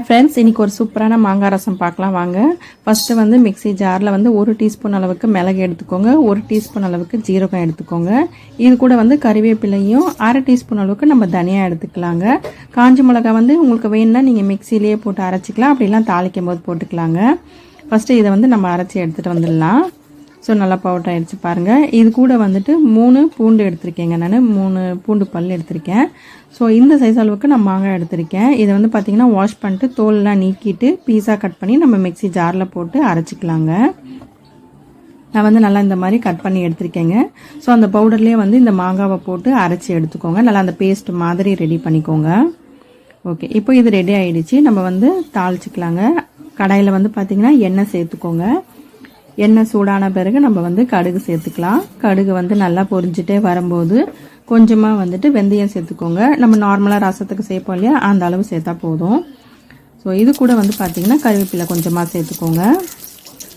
Friends, இன்றைக்கி ஒரு சூப்பரான மாங்காய் ரசம் பார்க்கலாம் வாங்க. ஃபஸ்ட்டு வந்து மிக்ஸி ஜாரில் வந்து 1 டீஸ்பூன் அளவுக்கு மிளகு எடுத்துக்கோங்க, 1 டீஸ்பூன் அளவுக்கு ஜீரகம் எடுத்துக்கோங்க. இது கூட வந்து கறிவேப்பிலையும் 1/2 டீஸ்பூன் அளவுக்கு நம்ம தனியாக எடுத்துக்கலாங்க. காஞ்சி மிளகாய் வந்து உங்களுக்கு வேணும்னா நீங்கள் மிக்சிலேயே போட்டு அரைச்சிக்கலாம், அப்படிலாம் தாளிக்கும் போது போட்டுக்கலாங்க. ஃபஸ்ட்டு இதை வந்து நம்ம அரைச்சி எடுத்துகிட்டு வந்துடலாம். ஸோ நல்லா பவுடர் ஆகிடுச்சு பாருங்கள். இது கூட வந்துட்டு 3 பூண்டு எடுத்திருக்கேங்க. நான் 3 பூண்டு பல் எடுத்திருக்கேன். ஸோ இந்த சைஸ் அளவுக்கு நான் மாங்காய் எடுத்திருக்கேன். இதை வந்து பார்த்திங்கன்னா வாஷ் பண்ணிட்டு தோலெலாம் நீக்கிட்டு பீஸாக கட் பண்ணி நம்ம மிக்ஸி ஜாரில் போட்டு அரைச்சிக்கலாங்க. நான் வந்து நல்லா இந்த மாதிரி கட் பண்ணி எடுத்திருக்கேங்க. ஸோ அந்த பவுடர்லேயே வந்து இந்த மாங்காவை போட்டு அரைச்சி எடுத்துக்கோங்க. நல்லா அந்த பேஸ்ட் மாதிரி ரெடி பண்ணிக்கோங்க. ஓகே, இப்போ இது ரெடி ஆகிடுச்சு. நம்ம வந்து தாளிச்சிக்கலாங்க. கடாயில் வந்து பார்த்திங்கன்னா எண்ணெய் சேர்த்துக்கோங்க. எண்ணெய் சூடான பிறகு நம்ம வந்து கடுகு சேர்த்துக்கலாம். கடுகு வந்து நல்லா பொரிஞ்சிட்டே வரும்போது கொஞ்சமாக வந்துட்டு வெந்தயம் சேர்த்துக்கோங்க. நம்ம நார்மலாக ரசத்துக்கு சேர்ப்போம் இல்லையா, அந்த அளவு சேர்த்தா போதும். ஸோ இது கூட வந்து பார்த்திங்கன்னா கருவேப்பிலை கொஞ்சமாக சேர்த்துக்கோங்க.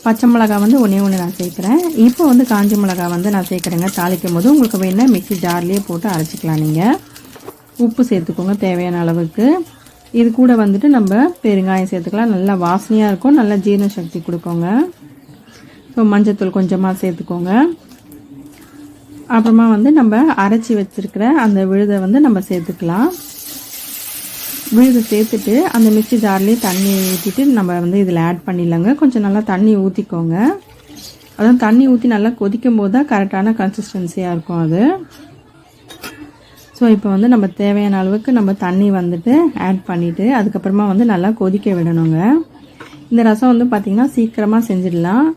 பச்சை மிளகாய் வந்து ஒன்று நான் சேர்க்குறேன். இப்போ வந்து காஞ்ச மிளகாய் வந்து நான் சேர்க்குறேங்க. தாளிக்கும் போது உங்களுக்கு வேணால் மிக்ஸி ஜார்லேயே போட்டு அரைச்சிக்கலாம். நீங்கள் உப்பு சேர்த்துக்கோங்க தேவையான அளவுக்கு. இது கூட வந்துட்டு நம்ம பெருங்காயம் சேர்த்துக்கலாம். நல்லா வாசனையாக இருக்கும், நல்லா ஜீரண சக்தி கொடுக்கோங்க. ஸோ மஞ்சத்தூள் கொஞ்சமாக சேர்த்துக்கோங்க. அப்புறமா வந்து நம்ம அரைச்சி வச்சுருக்கிற அந்த விழுதை வந்து நம்ம சேர்த்துக்கலாம். விழுதை சேர்த்துட்டு அந்த மிக்ஸி ஜார்லேயே தண்ணி ஊற்றிட்டு நம்ம வந்து இதில் ஆட் பண்ணிடலாங்க. கொஞ்சம் நல்லா தண்ணி ஊற்றிக்கோங்க. அதுவும் தண்ணி ஊற்றி நல்லா கொதிக்கும் போது தான் கரெக்டான கன்சிஸ்டன்சியாக இருக்கும் அது. ஸோ இப்போ வந்து நம்ம தேவையான அளவுக்கு நம்ம தண்ணி வந்துட்டு ஆட் பண்ணிவிட்டு அதுக்கப்புறமா வந்து நல்லா கொதிக்க விடணுங்க. இந்த ரசம் வந்து பார்த்திங்கன்னா சீக்கிரமாக செஞ்சிடலாம்.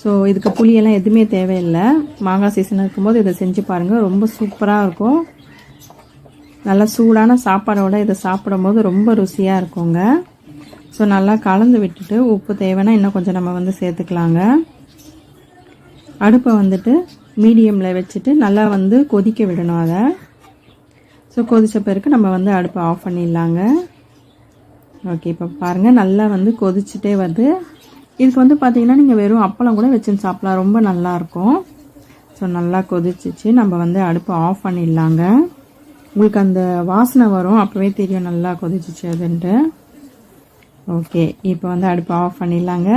ஸோ இதுக்கு புளியெல்லாம் எதுவுமே தேவையில்லை. மாங்காய் சீசன் இருக்கும்போது இதை செஞ்சு பாருங்கள், ரொம்ப சூப்பராக இருக்கும். நல்லா சூடான சாப்பாடோட இதை சாப்பிடும்போது ரொம்ப ருசியாக இருக்குங்க. ஸோ நல்லா கலந்து விட்டுட்டு உப்பு தேவைன்னா இன்னும் கொஞ்சம் நம்ம வந்து சேர்த்துக்கலாங்க. அடுப்பை வந்துட்டு மீடியமில் வச்சுட்டு நல்லா வந்து கொதிக்க விடணும் அதை. ஸோ கொதித்த பிறகு நம்ம வந்து அடுப்பை ஆஃப் பண்ணிடலாங்க. ஓகே, இப்போ பாருங்கள் நல்லா வந்து கொதிச்சுட்டே வருது. இதுக்கு வந்து பார்த்திங்கன்னா நீங்கள் வெறும் அப்பளம் கூட வச்சுன்னு சாப்பிடலாம், ரொம்ப நல்லாயிருக்கும். ஸோ நல்லா கொதிச்சிச்சு. நம்ம வந்து அடுப்பை ஆஃப் பண்ணிடலாங்க. உங்களுக்கு அந்த வாசனை வரும், அப்போவே தெரியும் நல்லா கொதிச்சிச்சு அதுன்ட்டு. ஓகே, இப்போ வந்து அடுப்பை ஆஃப் பண்ணிடலாங்க.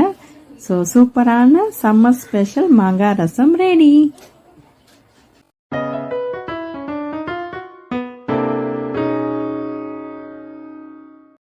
ஸோ சூப்பரான சம்மர் ஸ்பெஷல் மாங்காய் ரசம் ரெடி.